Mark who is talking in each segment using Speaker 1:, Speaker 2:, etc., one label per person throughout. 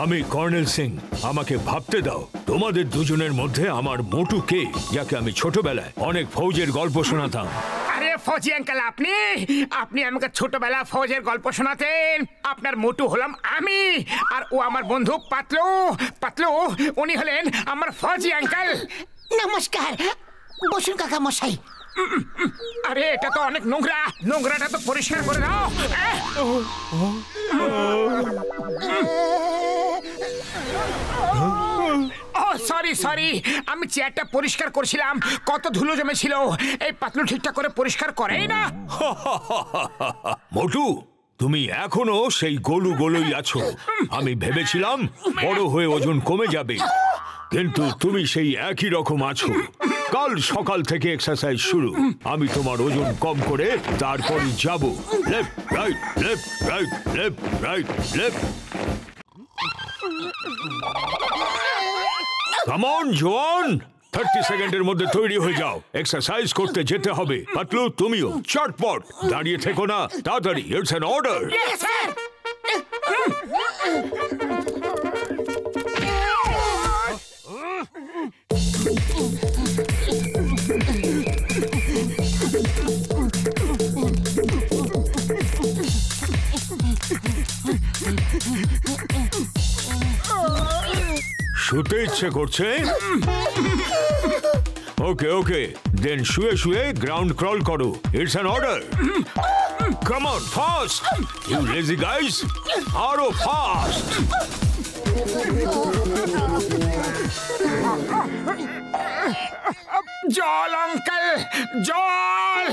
Speaker 1: আমি কর্নেল সিং, আমাকে ভাবতে দাও তোমাদের দুজনের মধ্যে আমার মোটু কে, যাকে আমি ছোটবেলায় অনেক ফৌজের গল্প শোনাতাম।
Speaker 2: আরে ফৌজি আঙ্কেল, আপনি আমাকে ছোটবেলা ফৌজের গল্প শোনাতেন। আপনার মোটু হলাম আমি, আর ও আমার বন্ধু পাতলু। পাতলু উনি হলেন আমার ফৌজি আঙ্কেল।
Speaker 3: নমস্কার, বসুন কাকা মশাই।
Speaker 2: আরে এটা তো অনেক নোংরা, নোংরাটা তো পরিষ্কার করে দাও। সরি, আমি চেয়ারটা পরিষ্কার করছিলাম, কত ধুলো জমেছিল। এই পাতলু ঠিকঠাক করে পরিষ্কার করেই না।
Speaker 1: মোটু, তুমি এখনো সেই গোলু গোলুই আছো। আমি ভেবেছিলাম বড় হয়ে ওজন কমে যাবে, কিন্তু তুমি সেই একই রকম আছো। কাল সকাল থেকে এক্সারসাইজ শুরু। আমি তোমার ওজন কম করে তারপরই যাব। Left right, left right, left right, left. Come on jawan, 30 সেকেন্ডের মধ্যে তৈরি হয়ে যাও, এক্সারসাইজ করতে যেতে হবে। পাতলু তুমিও চটপট, দাঁড়িয়ে থেকো না, তাড়াতাড়ি। It's an order. শুতে ইচ্ছে করছে? ওকে ওকে, দেন শুয়ে শুয়ে গ্রাউন্ড ক্রল করো। It's an order. Come on, fast you lazy guys, আরো ফাস্ট।
Speaker 2: জল আঙ্কেল, জল।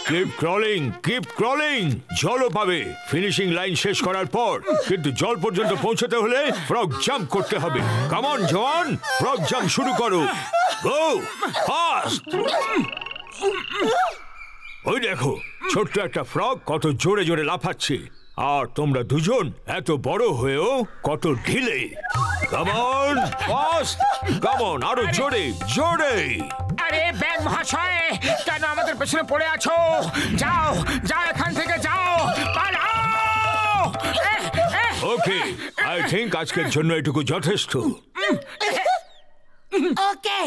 Speaker 1: কিপ ক্রলিং, কিপ ক্রলিং, জলও পাবে ফিনিশিং লাইন শেষ করার পর। কিন্তু জল পর্যন্ত পৌঁছতে হলে ফ্রগ জাম্প করতে হবে। Come on jawan, frog jump শুরু করো। Go fast. ওই দেখো, ছোট্ট একটা ফ্রগ কত জোরে জোরে লাফাচ্ছে, আর তোমরা দুজন এত বড় হয়েও কত ঢিলে। Come on fast, come on, আরো জোরে জোরে।
Speaker 2: আরে ব্যাং মহাশয়, কেন আমাদের পেছনে পড়ে আছো? যাও যাও, এখান থেকে যাও, পালাও।
Speaker 1: ওকে, আই থিংক আজকের জন্য এটুকু যথেষ্ট।
Speaker 3: ওকে,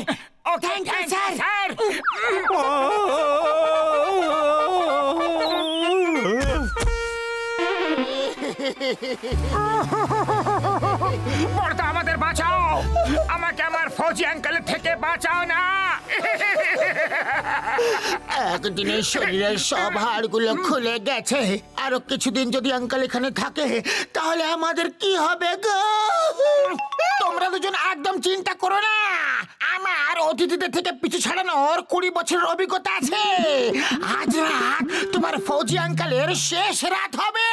Speaker 3: থ্যাংক ইউ স্যার।
Speaker 2: বড়দা আমাদের বাঁচাও, আমাকে আমার ফৌজি আঙ্কেলের থেকে বাঁচাও না।
Speaker 3: একদিনে শরীরের সব হাড়গুলো খুলে গেছে, আরো কিছুদিন যদি আঙ্কেল এখানে থাকে তাহলে আমাদের কি হবে গো? তোমরা দুজন একদম চিন্তা করো না, আমার অতিথিদের থেকে পিছু ছাড়ানোর 20 বছরের অভিজ্ঞতা আছে। আজ রাত তোমার ফৌজি আঙ্কেলের শেষ রাত হবে।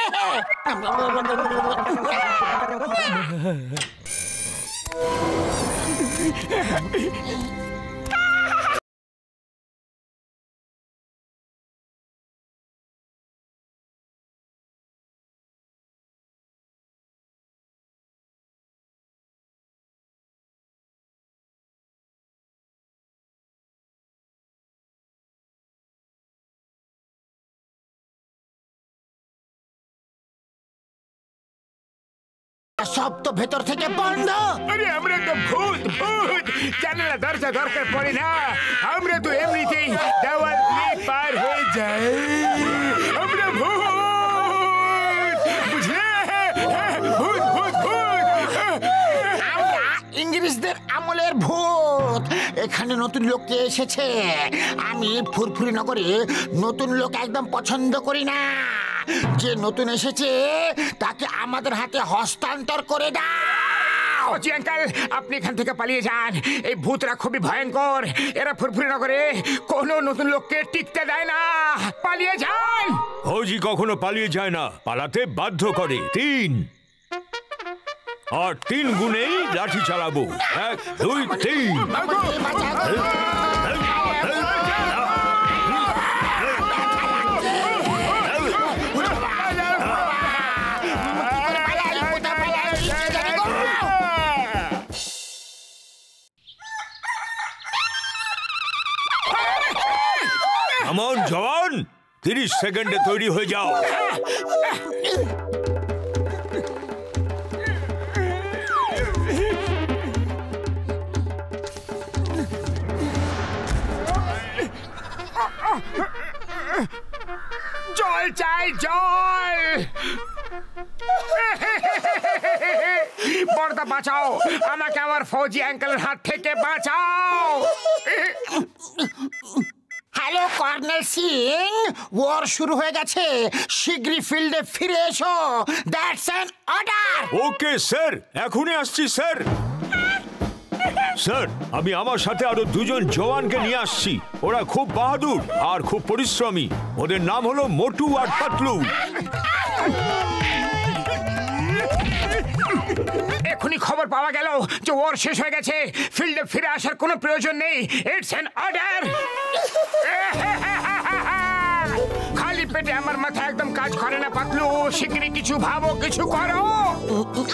Speaker 3: সব তো ভেতর থেকে বন্ধ।
Speaker 2: আরে আমরা তো ভূত, জানালা দরজা দরকার পড়ে না, আমরা তো এমনিতেই দেওয়াল দিয়ে পার হয়ে যাই। আমরা ভূত, বুঝলে? ভূত ভূত ভূত।
Speaker 3: আমরা ইংরেজদের আমলের ভূত। এখানে নতুন লোক কে এসেছে? আমি ফুরফুরি নগরে নতুন লোক একদম পছন্দ করি না। যে নতুন এসেছে তাকে আমাদের হাতে হস্তান্তর করে দাও।
Speaker 2: ফৌজি আঙ্কেল, আপনি এখান থেকে পালিয়ে যান। এই ভূতরা খুবই ভয়ঙ্কর, এরা ফুরফুরি নগরে কোনো নতুন লোককে টিকতে দেয় না। পালিয়ে যান।
Speaker 1: ফৌজি কখনো পালিয়ে যায় না, পালাতে বাধ্য করে। 3 আর 3 গুণেই লাঠি চালাবো। 1 2 3। Come on, জওয়ান, 30 সেকেন্ডে তৈরি হয়ে যাও।
Speaker 2: জল চাই, জল। বড়দা বাঁচাও আমাকে, আমার ফৌজি আঙ্কেলের হাত থেকে বাঁচাও।
Speaker 3: হ্যালো কর্নেল সিং, ওয়ার শুরু হয়ে গেছে, শিগগিরই ফিল্ডে ফিরে এসো। That's an order.
Speaker 1: Okay sir, এখনই আসছি স্যার। স্যার, আমি আমার সাথে আরো 2 জন জওয়ানকে নিয়ে আসছি। ওরা খুব বাহাদুর আর খুব পরিশ্রমী। ওদের নাম হলো মোটু আর পাতলু।
Speaker 2: এখনই খবর পাওয়া গেল যে ওর শেষ হয়ে গেছে, ফিল্ডে ফিরে আসার কোনো প্রয়োজন নেই। It's an order. খালি পেটে আমার মাথা একদম কাজ করে না পাতলু, শিগগিরই কিছু ভাবো, কিছু করো।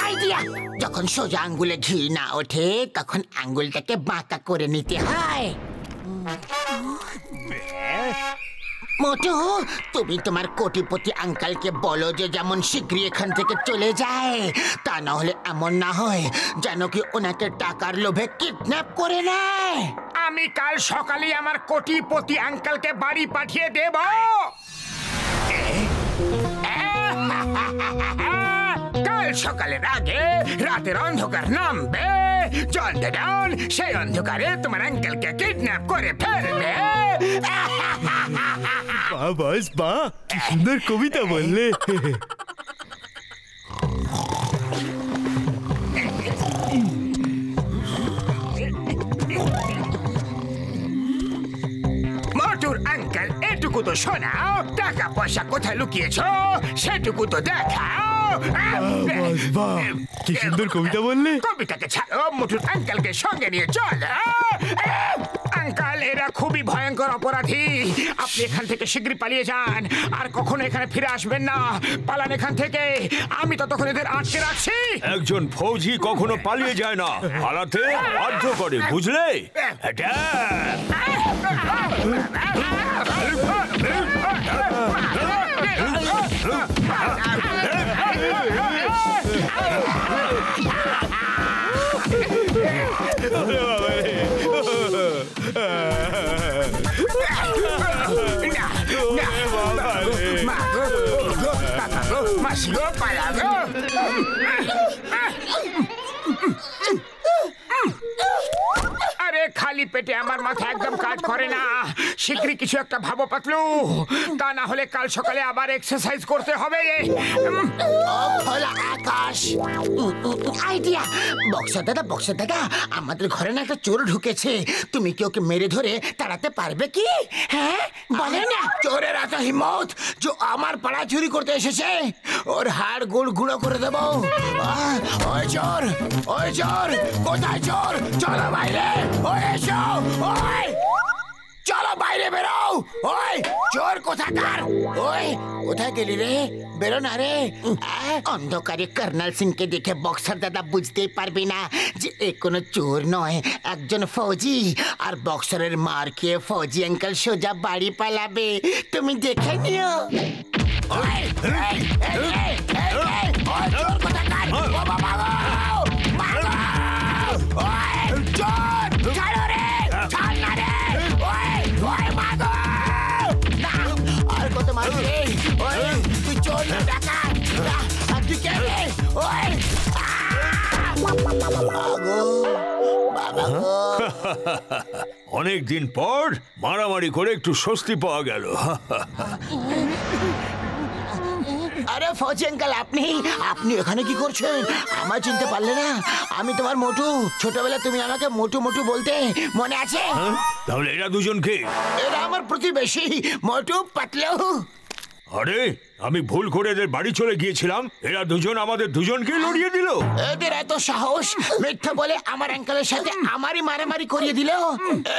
Speaker 3: আইডিয়া, যখন সোজা আঙ্গুলে ঘি না ওঠে তখন আঙ্গুলটাকে বাঁকা করে নিতে হয়। মোটু, তুমি তোমার কোটিপতি আঙ্কালকে বলো যে যেমন শীঘ্রই এখান থেকে চলে যায়, তা না হলে এমন না হয় যেন কি ওনাকে টাকার লোভে কিডন্যাপ করে নেয়।
Speaker 2: আমি কাল সকালে আমার কোটিপতি আঙ্কেলকে বাড়ি পাঠিয়ে দেব। কাল সকালের আগে রাতের অন্ধকার নামবে, জলদান সেই অন্ধকারে তোমার আঙ্কেলকে কিডন্যাপ করে ফেলবে।
Speaker 4: বাস বা, কি সুন্দর কবিতা বললে।
Speaker 2: মোটুর আঙ্কেল, এটুকু তো শোনাও, টাকা পয়সা কোথায় লুকিয়েছো সেটুকু তো দেখাও।
Speaker 4: বাস বা, কি সুন্দর কবিতা বললে।
Speaker 2: কবিতাকে ছাড়ো, মোটুর আঙ্কেলকে সঙ্গে নিয়ে চলো। আঙ্কেল, এরা খুবই ভয়ঙ্কর অপরাধী। আপনি এখান থেকে শীঘ্রই পালিয়ে যান, আর কখনো এখানে ফিরে আসবেন না। পালান এখান থেকে, আমি ততক্ষণ এদের আটকে রাখছি।
Speaker 1: একজন ফৌজি কখনো পালিয়ে যায় না, পালাতে বাধ্য করে, বুঝলে? এটা
Speaker 2: মাসিও পালাবো। আরে খালি পেটে আমার মাথা একদম কাজ করে না, শীঘ্রই কিছু একটা ভাবো পাতলু, তা না হলে কাল সকালে আবার এক্সারসাইজ করতে হবে।
Speaker 3: খোলা আকাশ। আইডিয়া, বক্সার দাদা, আমাদের ঘরে না একটা চোর ঢুকেছে। তুমি কি ওকে মেরে ধরে তাড়াতে পারবে কি? হ্যাঁ, বলে না। চোরের এত হিম্মত যে আমার পাড়া চুরি করতে এসেছে, ওর হাড় গুঁড়ো করে দেবো। ওই চোর, কোথায় চোর? চলো বাইরে, ওই এসো, ওই চলো বাইরে বেরো। ওই চোর কোথাকার? ওই কোথায় গেলি রে? বেরো না রে। অন্ধকারে কর্নেল সিংকে দেখে বক্সার দাদা বুঝতেই পারবি না যে এ কোনো চোর নয়, একজন ফৌজি। আর বক্সারের মার খেয়ে ফৌজি আঙ্কেল সোজা বাড়ি পালাবে, তুমি দেখে নিও। ওই চোর কোথাকার? ও বাবা গো, মাগো! ওই চোর, ছাড়ো রে, ছাড় না রে। ওই মাগো! না, আর কত মারবি? ওই তুই চোর না ডাকাত? আর তুই কে রে? ওই বাবা গো!
Speaker 1: অনেক দিন পর মারামারি করে একটু স্বস্তি পাওয়া গেল।
Speaker 3: আরে ফৌজি আঙ্কেল, আপনি এখানে কি করছেন? আমায় চিনতে পারলে না? আমি তোমার মোটু। ছোটবেলা তুমি আমাকে মোটু বলতে, মনে আছে?
Speaker 1: তাহলে এরা 2 জন কে?
Speaker 3: এরা আমার প্রতিবেশী, মোটু পাতলু।
Speaker 1: আরে, আমি ভুল করে এদের বাড়ি চলে গিয়েছিলাম, এরা 2 জন আমাদের 2 জনকে লড়িয়ে দিল।
Speaker 3: এদের এত সাহস, মিথ্যা বলে আমার আঙ্কেলের সাথে আমারই মারামারি করিয়ে দিল।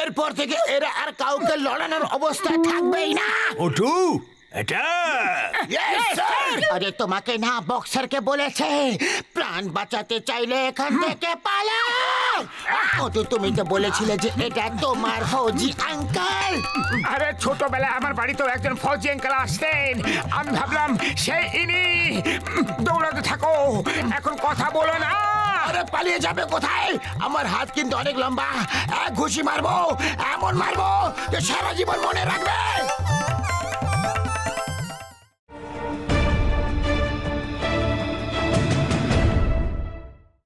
Speaker 3: এরপর থেকে এরা আর কাউকে লড়ানোর অবস্থায় থাকবেই না।
Speaker 1: ওটু, এটা
Speaker 3: আরে তোমাকে না, বক্সারকে বলেছে প্রাণ বাঁচাতে চাইলে এখান থেকে পালাও। মোটু তুমি তো বলেছিলে যে এটা তোমার ফৌজি আঙ্কেল।
Speaker 2: আরে ছোটবেলায় আমার বাড়িতেও একজন ফৌজি আঙ্কেল আসতেন, আমি ভাবলাম সেই ইনি। দৌড়াতে থাকো, এখন কথা বলো না।
Speaker 3: আরে পালিয়ে যাবে কোথায়? আমার হাত কিন্তু অনেক লম্বা, এক ঘুষি মারবো, এমন মারবো যে সারা জীবন মনে রাখবে।